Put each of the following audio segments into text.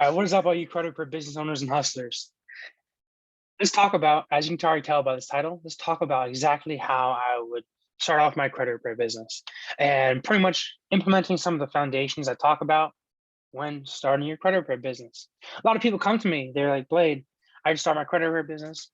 All right, what is up, all you credit repair business owners and hustlers? Let's talk about, as you can already tell by this title, let's talk about exactly how I would start off my credit repair business and pretty much implementing some of the foundations I talk about when starting your credit repair business. A lot of people come to me, they're like, Blade, I just started my credit repair business.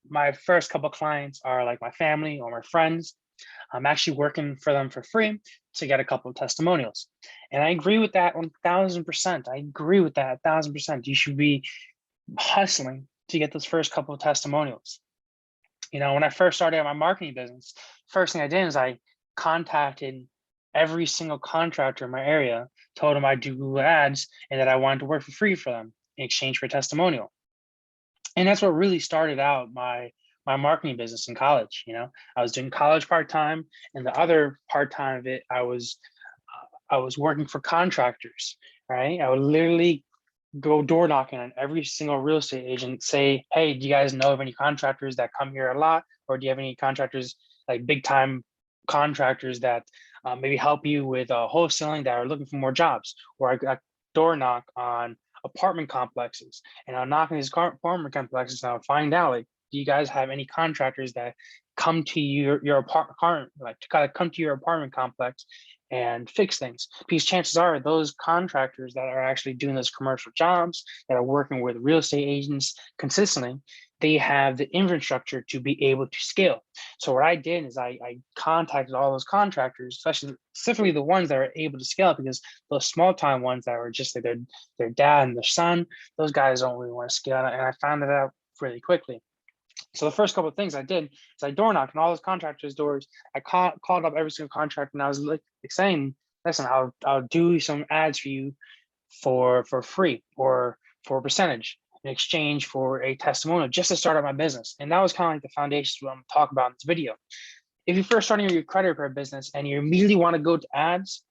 My first couple clients are like my family or my friends. I'm actually working for them for free to get a couple of testimonials. And I agree with that 1000%. I agree with that 1000%. You should be hustling to get those first couple of testimonials. You know, when I first started my marketing business, first thing I did is I contacted every single contractor in my area, told them I do Google ads and that I wanted to work for free for them in exchange for a testimonial. And that's what really started out my marketing business in college. You know, I was doing college part-time, and the other part-time of it, I was working for contractors, right? I would literally go door knocking on every single real estate agent, say, hey, do you guys know of any contractors that come here a lot? Or do you have any contractors, like big time contractors that maybe help you with wholesaling that are looking for more jobs? Or I got door knock on apartment complexes, and I'll knock on these apartment complexes and I'll find out, like, do you guys have any contractors that come to your apartment, like to kind of come to your apartment complex and fix things? Because chances are those contractors that are actually doing those commercial jobs, that are working with real estate agents consistently, they have the infrastructure to be able to scale. So what I did is I contacted all those contractors, especially specifically the ones that are able to scale, because those small time ones that were just like their dad and their son, those guys don't really want to scale. And I found that out really quickly. So the first couple of things I did is I door knocked on all those contractors' doors. I called up every single contractor, and I was like saying, "Listen, I'll do some ads for you for free or for a percentage in exchange for a testimonial, just to start up my business." And that was kind of like the foundation of what I'm going to talk about in this video. If you're first starting your credit repair business and you immediately want to go to ads,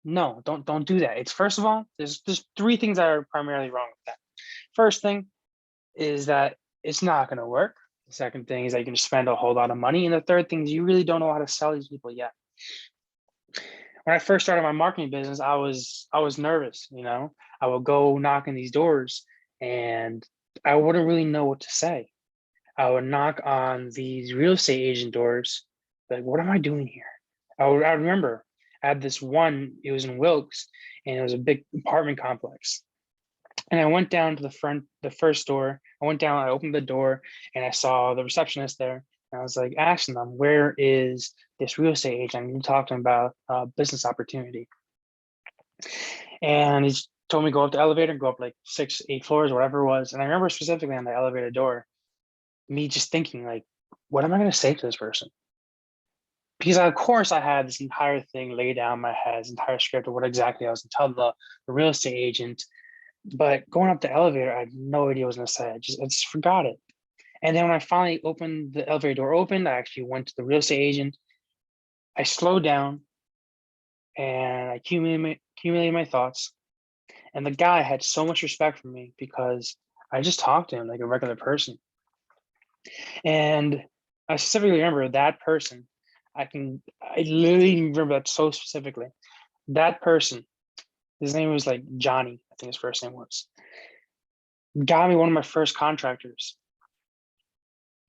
no, don't do that. It's, first of all, there's three things that are primarily wrong with that. First thing is that it's not going to work. The second thing is that you can spend a whole lot of money. And the third thing is you really don't know how to sell these people yet. When I first started my marketing business, I was nervous. You know, I would go knock on these doors and I wouldn't really know what to say. I would knock on these real estate agent doors, like, what am I doing here? I remember I had this one, it was in Wilkes, and it was a big apartment complex. And I went down to the first door. I went down, I opened the door, and I saw the receptionist there. And I was like, asking them, where is this real estate agent? I'm talking about business opportunity. And he told me go up the elevator, go up like 6, 8 floors, whatever it was. And I remember specifically on the elevator door, me just thinking, like, what am I going to say to this person? Because of course I had this entire thing laid down in my head, this entire script of what exactly I was going to tell the real estate agent. But going up the elevator, I had no idea what I was going to say. I just forgot it. And then when I finally opened, the elevator door opened, I actually went to the real estate agent. I slowed down and I accumulated my thoughts. And the guy had so much respect for me because I just talked to him like a regular person. And I specifically remember that person. I literally remember that so specifically. That person, his name was like Johnny, I think his first name was, got me one of my first contractors,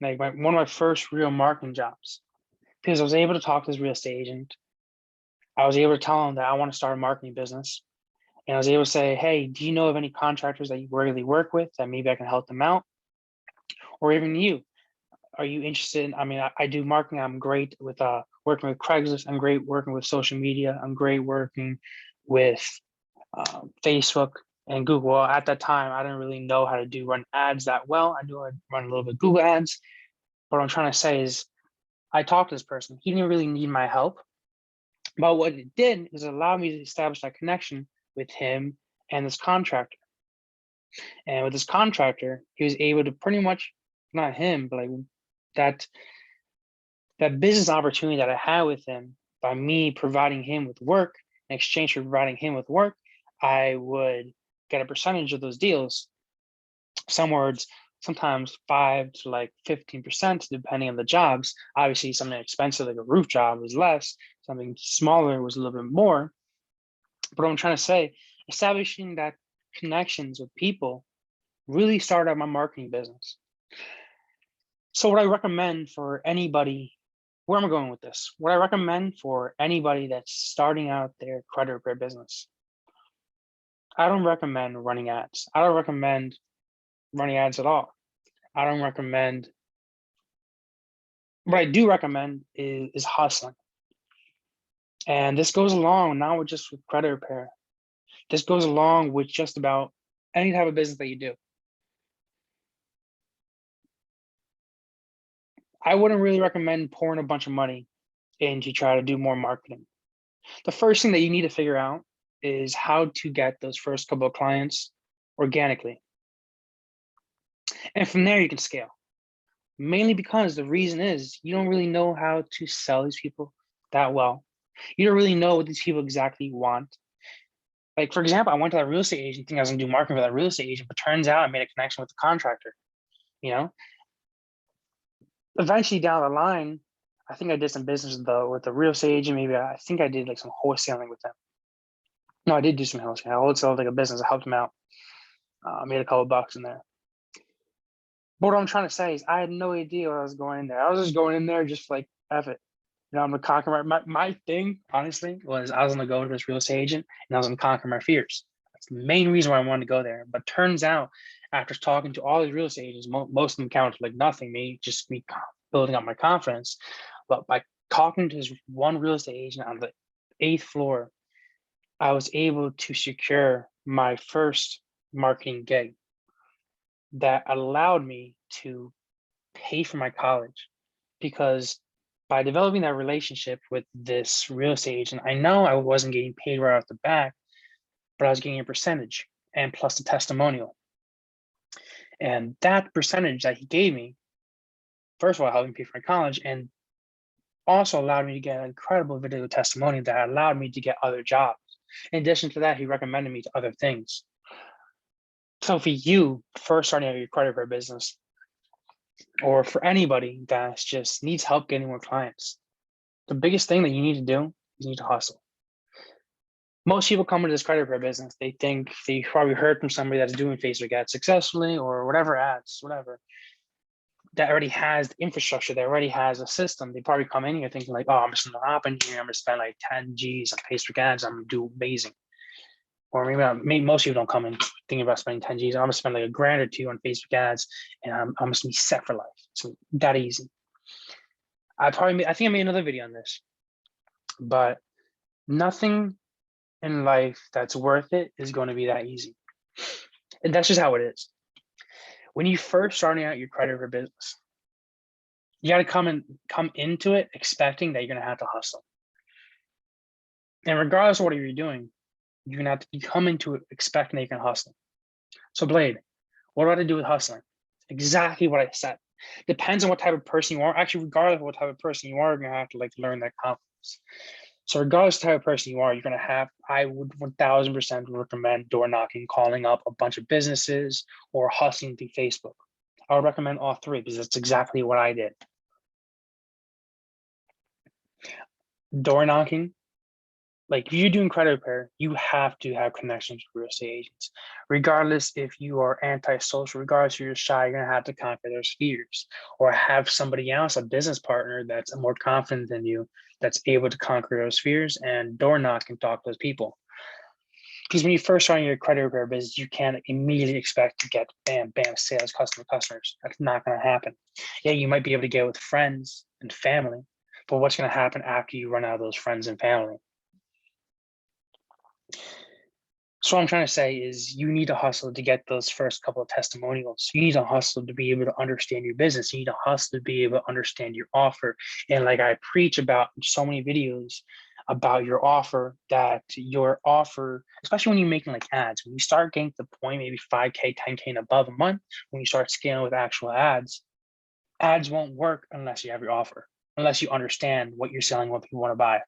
like one of my first real marketing jobs, because I was able to talk to this real estate agent. I was able to tell him that I want to start a marketing business. And I was able to say, hey, do you know of any contractors that you really work with that maybe I can help them out? Or even you, are you interested in, I mean, I do marketing. I'm great with working with Craigslist. I'm great working with social media. I'm great working with Facebook and Google. Well, at that time, I didn't really know how to run ads that well. I knew I'd run a little bit of Google ads. But what I'm trying to say is I talked to this person. He didn't really need my help. But what it did is allow me to establish that connection with him and this contractor. And with this contractor, he was able to pretty much, not him, but like that business opportunity that I had with him, by me providing him with work, in exchange for providing him with work, I would get a percentage of those deals. Sometimes 5 to like 15%, depending on the jobs. Obviously, something expensive like a roof job was less, something smaller was a little bit more. But what I'm trying to say, establishing that connections with people really started out my marketing business. So what I recommend for anybody, where am I going with this? What I recommend for anybody that's starting out their credit repair business, I don't recommend running ads. I don't recommend running ads at all. I don't recommend, what I do recommend is hustling. And this goes along not with just with credit repair. This goes along with just about any type of business that you do. I wouldn't really recommend pouring a bunch of money in to try to do more marketing. The first thing that you need to figure out is how to get those first couple of clients organically. And from there, you can scale. Mainly because the reason is you don't really know how to sell these people that well. You don't really know what these people exactly want. Like, for example, I went to that real estate agent, thinking I was gonna do marketing for that real estate agent, but turns out I made a connection with the contractor, you know? Eventually down the line, I think I did some business though with the real estate agent. Maybe I think I did like some wholesaling with them. No, I did do some wholesaling. I wholesaled like a business. I helped them out. Made a couple bucks in there. But what I'm trying to say is I had no idea what I was going in there. I was just going in there just like F it. You know, I'm gonna conquer my thing, honestly, was I was gonna go to this real estate agent and I was gonna conquer my fears. That's the main reason why I wanted to go there. But turns out after talking to all these real estate agents, most of them counted like nothing, me building up my confidence. But by talking to this one real estate agent on the 8th floor, I was able to secure my first marketing gig that allowed me to pay for my college, because by developing that relationship with this real estate agent, I know I wasn't getting paid right off the bat, but I was getting a percentage and plus the testimonial. And that percentage that he gave me, first of all, helped me pay for my college, and also allowed me to get an incredible video testimonial that allowed me to get other jobs. In addition to that, he recommended me to other things. So for you first starting out your credit repair business, or for anybody that just needs help getting more clients, the biggest thing that you need to do is you need to hustle. Most people come into this credit repair business, they think they probably heard from somebody that's doing Facebook ads successfully or whatever ads, whatever, that already has the infrastructure, that already has a system. They probably come in here thinking like, oh, I'm just gonna hop in here, I'm gonna spend like 10 G's on Facebook ads, I'm gonna do amazing. Or maybe most people don't come in thinking about spending 10 G's. I'm gonna spend like $1,000 or $2,000 on Facebook ads and I'm just gonna be set for life. So that easy. I think I made another video on this, but nothing in life that's worth it is going to be that easy. And that's just how it is. When you first starting out your credit repair business, you got to come into it expecting that you're going to have to hustle. And regardless of what you're doing, you're going to have to come into it expecting that you can hustle. So Blade, what do I do with hustling? Exactly what I said. Depends on what type of person you are. Actually, regardless of what type of person you are, you're going to have to like learn that confidence. So regardless of the type of person you are, you're going to have, I would 1000% recommend door knocking, calling up a bunch of businesses, or hustling through Facebook. I would recommend all three because that's exactly what I did. Door knocking, like if you're doing credit repair, you have to have connections with real estate agents. Regardless if you are antisocial, regardless if you're shy, you're gonna have to conquer those fears, or have somebody else, a business partner that's more confident than you, that's able to conquer those fears and door knock and talk to those people. Because when you first start your credit repair business, you can't immediately expect to get bam, bam, sales, customers. That's not gonna happen. Yeah, you might be able to get with friends and family, but what's gonna happen after you run out of those friends and family? So what I'm trying to say is you need to hustle to get those first couple of testimonials. You need to hustle to be able to understand your business. You need to hustle to be able to understand your offer. And like I preach about so many videos about your offer, that your offer, especially when you're making like ads, when you start getting to the point, maybe 5K, 10K and above a month, when you start scaling with actual ads won't work unless you have your offer, unless you understand what you're selling, what people want to buy.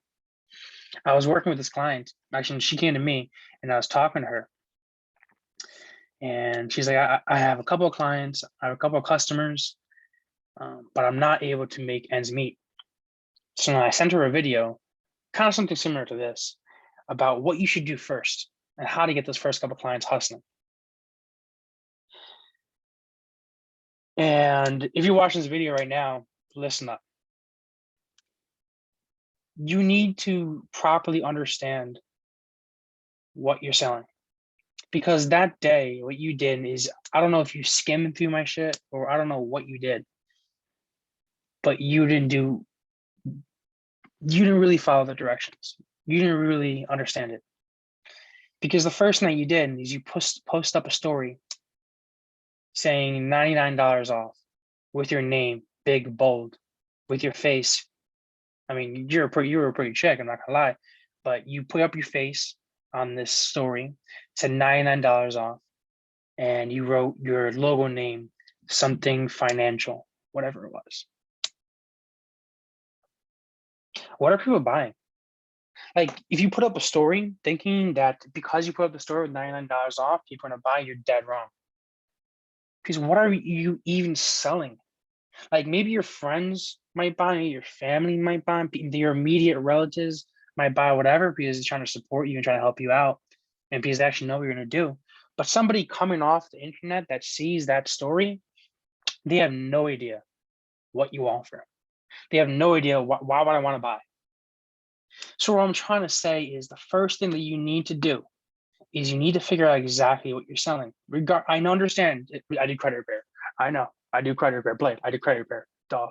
I was working with this client, actually, she came to me and I was talking to her. And she's like, I have a couple of clients, I have a couple of customers, but I'm not able to make ends meet. So I sent her a video, kind of something similar to this, about what you should do first and how to get those first couple of clients hustling. And if you're watching this video right now, listen up. You need to properly understand what you're selling. Because that day, what you did is, I don't know if you skimmed through my shit or I don't know what you did, but you didn't really follow the directions. You didn't really understand it. Because the first thing that you did is you post up a story saying $99 off with your name, big, bold, with your face. I mean, you were a pretty chick, I'm not gonna lie, but you put up your face on this story, said $99 off, and you wrote your logo name, something financial, whatever it was. What are people buying? Like, if you put up a story thinking that because you put up the story with $99 off, people are gonna buy, you're dead wrong. Because what are you even selling? Like, maybe your friends might buy, your family might buy, your immediate relatives might buy whatever because they're trying to support you and trying to help you out and because they actually know what you're gonna do. But somebody coming off the internet that sees that story, they have no idea what you offer. They have no idea why would I want to buy. So what I'm trying to say is the first thing that you need to do is you need to figure out exactly what you're selling. I understand. I do credit repair. I know. I do credit repair. Blade. I do credit repair. Duh.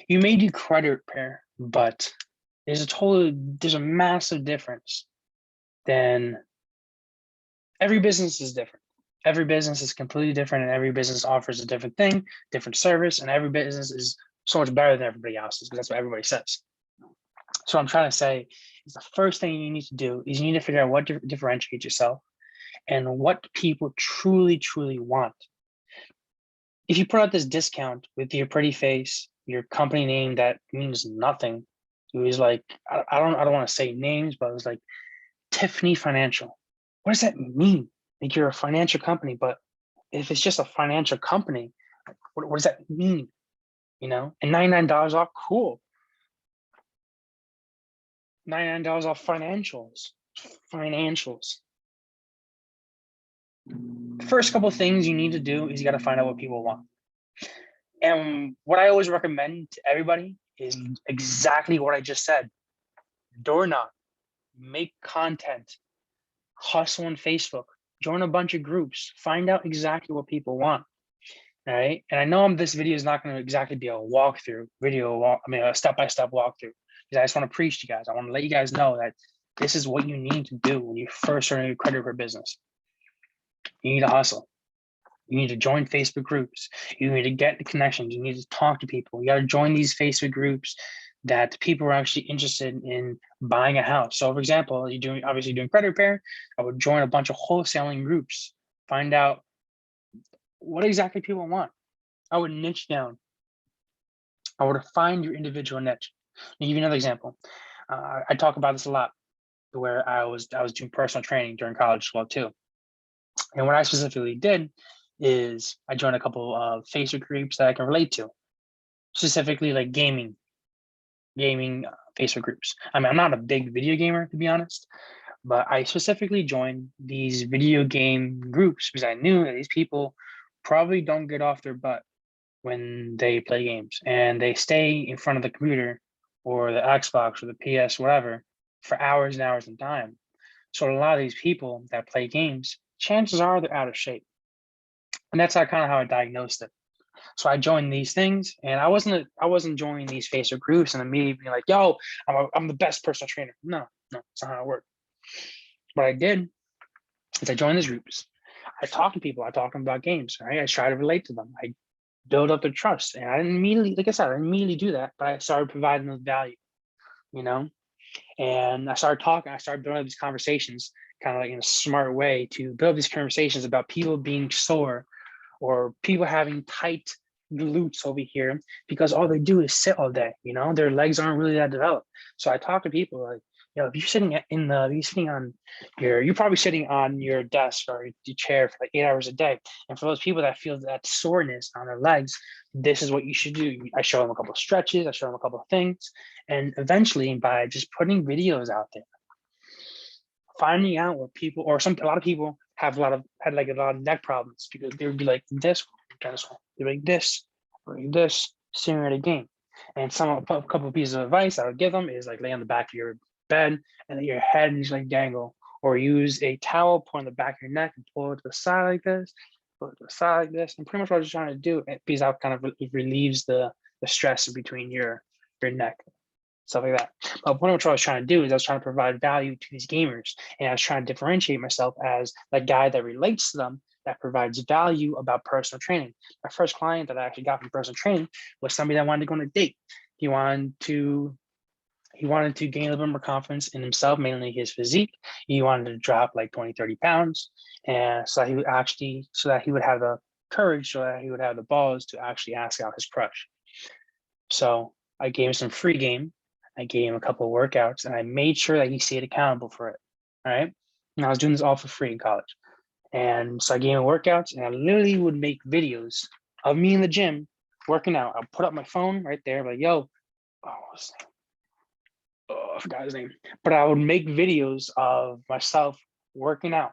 You may do credit repair, but there's a massive difference. Then every business is different. Every business is completely different, and every business offers a different thing, different service, and every business is so much better than everybody else's because that's what everybody says. So what I'm trying to say is the first thing you need to do is you need to figure out what differentiates yourself and what people truly, truly want. If you put out this discount with your pretty face, your company name that means nothing, it was like, I don't want to say names, but it was like Tiffany Financial. What does that mean? Like, you're a financial company, but if it's just a financial company, what does that mean? You know, and $99 off, cool. $99 off financials. The first couple of things you need to do is you got to find out what people want. And what I always recommend to everybody is exactly what I just said. Door knock, make content, hustle on Facebook, join a bunch of groups, find out exactly what people want. All right. And I know this video is not going to exactly be a walkthrough a step-by-step walkthrough, because I just want to preach to you guys. I want to let you guys know that this is what you need to do when you first start your credit repair business. You need to hustle. You need to join Facebook groups. You need to get the connections. You need to talk to people. You got to join these Facebook groups that people are actually interested in buying a house. So for example, you're obviously doing credit repair. I would join a bunch of wholesaling groups, find out what exactly people want. I would niche down. I would find your individual niche. I'll give you another example. I talk about this a lot, where I was doing personal training during college as well too. And what I specifically did is I joined a couple of Facebook groups that I can relate to, specifically like gaming Facebook groups. I mean, I'm not a big video gamer, to be honest, but I specifically joined these video game groups because I knew that these people probably don't get off their butt when they play games, and they stay in front of the computer or the Xbox or the PS, whatever, for hours and hours of time. So a lot of these people that play games, chances are they're out of shape. And that's kind of how I diagnosed it. So I joined these things, and I wasn't joining these Facebook groups and immediately being like, yo, I'm the best personal trainer. No, it's not how it worked. What I did is I joined these groups. I talked to people. I talked to them about games, right? I try to relate to them. I build up their trust. And I didn't immediately, like I said, I didn't immediately do that, but I started providing them value, you know? And I started building up these conversations kind of like in a smart way to build these conversations about people being sore or people having tight glutes over here because all they do is sit all day, you know, their legs aren't really that developed. So I talk to people like, you know, if you're probably sitting on your desk or your chair for like 8 hours a day. And for those people that feel that soreness on their legs, this is what you should do. I show them a couple of stretches, I show them a couple of things. And eventually, by just putting videos out there, finding out what people, a lot of people had like a lot of neck problems because they would be like this, they'd be like this, staring at a game. And a couple of pieces of advice I would give them is like lay on the back of your bed and let your head just like dangle, or use a towel, put on the back of your neck and pull it to the side like this, pull it to the side like this. And pretty much what I was trying to do, because that kind of relieves the stress between your neck, stuff like that. But pretty much what I was trying to do is I was trying to provide value to these gamers, and I was trying to differentiate myself as the guy that relates to them, that provides value about personal training. My first client that I actually got from personal training was somebody that wanted to go on a date. He wanted to gain a little bit more confidence in himself, mainly his physique. He wanted to drop like 20, 30 pounds. And so that he would have the courage, so that he would have the balls to actually ask out his crush. So I gave him some free game. I gave him a couple of workouts, and I made sure that he stayed accountable for it. All right. And I was doing this all for free in college. And so I gave him workouts, and I literally would make videos of me in the gym working out. I'll put up my phone right there, like, yo, I forgot his name, but I would make videos of myself working out,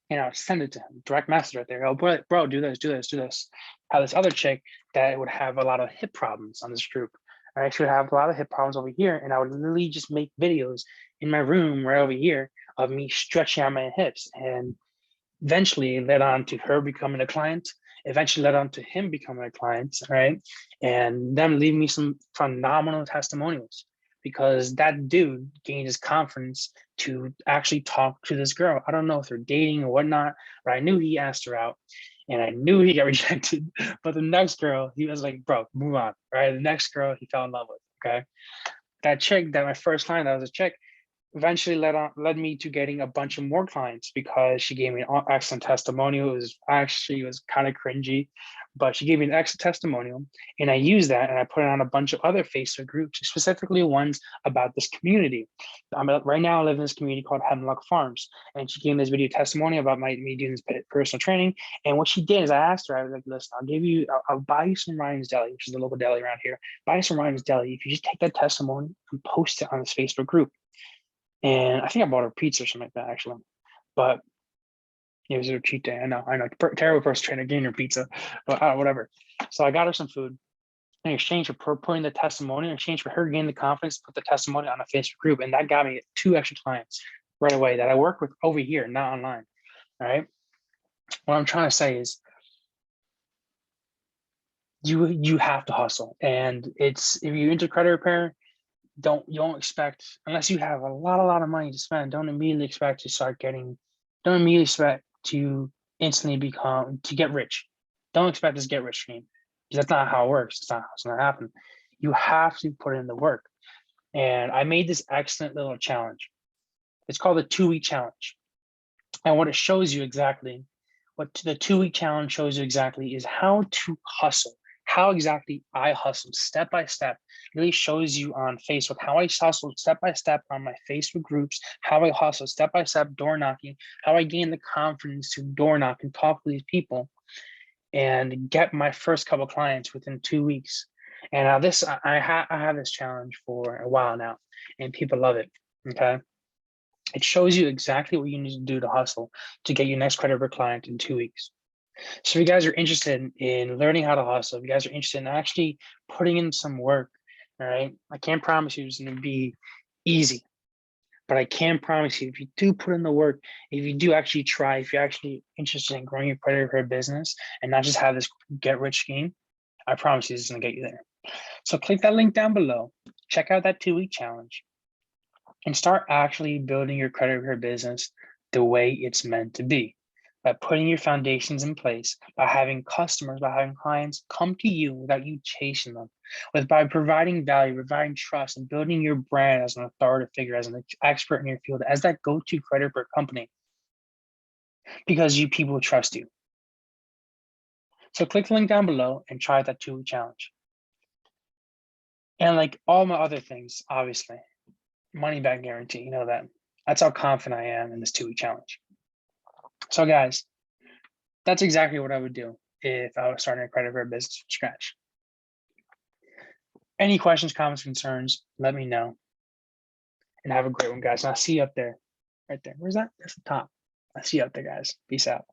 and I would send it to him, direct message right there. Oh, bro, do this, do this, do this. Have this other chick that would have a lot of hip problems on this group. I actually have a lot of hip problems over here, and I would literally just make videos in my room right over here of me stretching out my hips, and eventually led on to her becoming a client, eventually led on to him becoming a client, right? And them leaving me some phenomenal testimonials, because that dude gained his confidence to actually talk to this girl. I don't know if they're dating or whatnot, but I knew he asked her out, and I knew he got rejected. But the next girl, he was like, bro, move on, right? The next girl he fell in love with, okay? That chick, that my first client, that was a chick, eventually led me to getting a bunch of more clients, because she gave me an excellent testimonial. It was kind of cringy, but she gave me an excellent testimonial, and I used that and I put it on a bunch of other Facebook groups, specifically ones about this community. Right now I live in this community called Hemlock Farms, and she gave me this video testimonial about me doing this personal training. And what she did is I asked her, I was like, listen, I'll buy you some Ryan's Deli, which is the local deli around here. Buy some Ryan's Deli if you just take that testimony and post it on this Facebook group. And I think I bought her pizza or something like that, actually. But it was a cheat day. I know. Terrible person trying to gain her pizza, but whatever. So I got her some food in exchange for putting the testimony, in exchange for her gaining the confidence, put the testimony on a Facebook group. And that got me 2 extra clients right away that I work with over here, not online. All right. What I'm trying to say is you have to hustle. And if you're into credit repair, you don't expect, unless you have a lot of money to spend, don't immediately expect to instantly get rich. Don't expect this get rich scheme, because that's not how it works. It's not going to happen. You have to put in the work. And I made this excellent little challenge. It's called the 2-week challenge. And what the 2-week challenge shows you exactly is how to hustle. How exactly I hustle step by step. Really shows you on Facebook how I hustle step by step on my Facebook groups, how I hustle step by step door knocking, how I gain the confidence to door knock and talk to these people and get my first couple clients within 2 weeks. And now I have this challenge for a while now, and people love it. Okay. It shows you exactly what you need to do to hustle to get your next credit repair client in 2 weeks. So if you guys are interested in learning how to hustle, if you guys are interested in actually putting in some work, all right, I can't promise you it's going to be easy, but I can promise you, if you do put in the work, if you do actually try, if you're actually interested in growing your credit repair business and not just have this get rich scheme, I promise you this is going to get you there. So click that link down below, check out that 2-week challenge, and start actually building your credit repair business the way it's meant to be, by putting your foundations in place, by having customers, by having clients come to you without you chasing them, by providing value, providing trust, and building your brand as an authoritative figure, as an expert in your field, as that go-to credit repair company, because people trust you. So click the link down below and try that 2-week challenge. And like all my other things, obviously, money back guarantee, you know that. That's how confident I am in this 2-week challenge. So guys, that's exactly what I would do if I was starting a credit repair business from scratch. Any questions, comments, concerns, let me know. And have a great one, guys. And I'll see you up there, right there. Where's that? That's the top. I'll see you out there, guys. Peace out.